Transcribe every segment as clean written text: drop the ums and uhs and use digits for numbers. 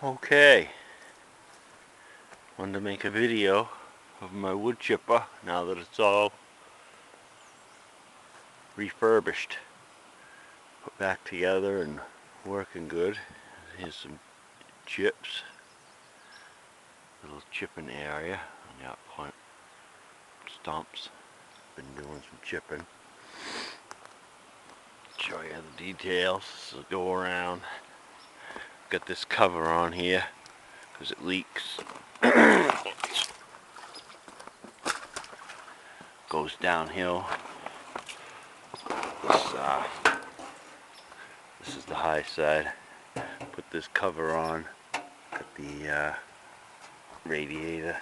Okay, wanted to make a video of my wood chipper now that it's all refurbished, put back together and working good. Here's some chips, little chipping area. I got plenty stumps. Been doing some chipping. Show you the details. This will go around. Got this cover on here because it leaks. Goes downhill. This is the high side. Put this cover on. Got the radiator.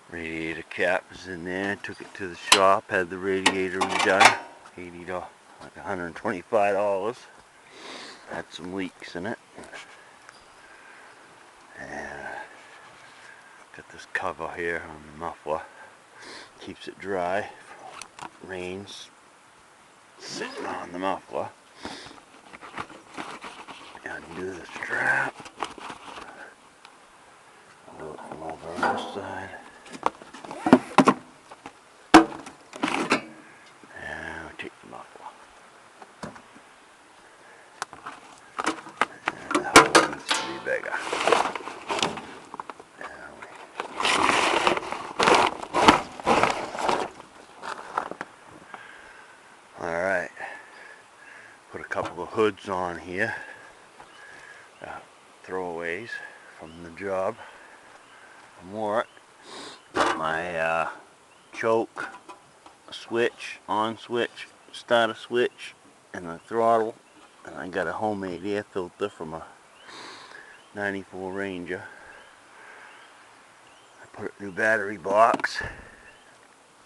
Radiator cap is in there. Took it to the shop. Had the radiator redone. $80, like $125. Had some leaks in it. And got this cover here on the muffler. Keeps it dry. Rains sitting on the muffler. Undo the strap. Do it from over on this side. And we take the muffler. And that hole needs to be bigger. Alright, put a couple of hoods on here, throwaways from the job. More. Got my choke, switch, on switch, starter switch, and the throttle. And I got a homemade air filter from a 94 Ranger. I put a new battery box.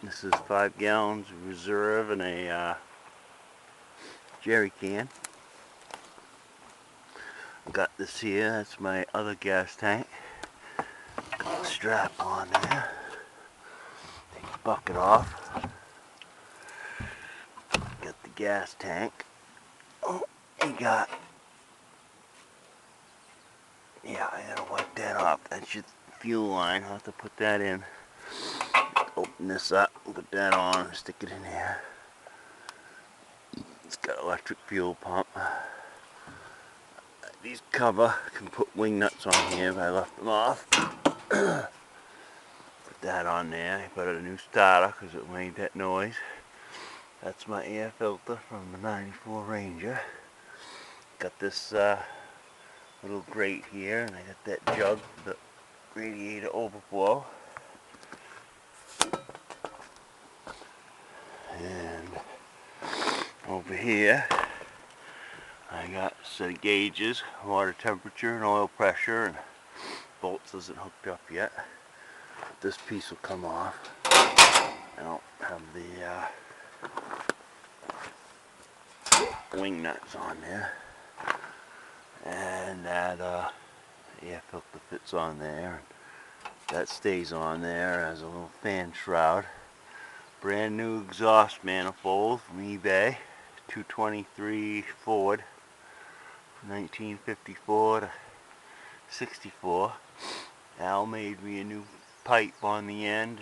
This is 5 gallons reserve and a jerry can. Got this here, that's my other gas tank. Got the strap on there. Take the bucket off. Got the gas tank. Oh, you got, yeah, I gotta wipe that off. That's your fuel line. I'll have to put that in. Open this up, put that on, and stick it in here. It's got electric fuel pump. These cover, can put wing nuts on here if I left them off. Put that on there. I put a new starter because it made that noise. That's my air filter from the 94 Ranger. Got this little grate here, and I got that jug for the radiator overflow. And over here I got a set of gauges, water temperature and oil pressure, and bolts isn't hooked up yet. But this piece will come off. I don't have the wing nuts on there. And that air filter fits on there. That stays on there as a little fan shroud. Brand new exhaust manifold from eBay, 223 Ford, 1954 to 64. Al made me a new pipe on the end.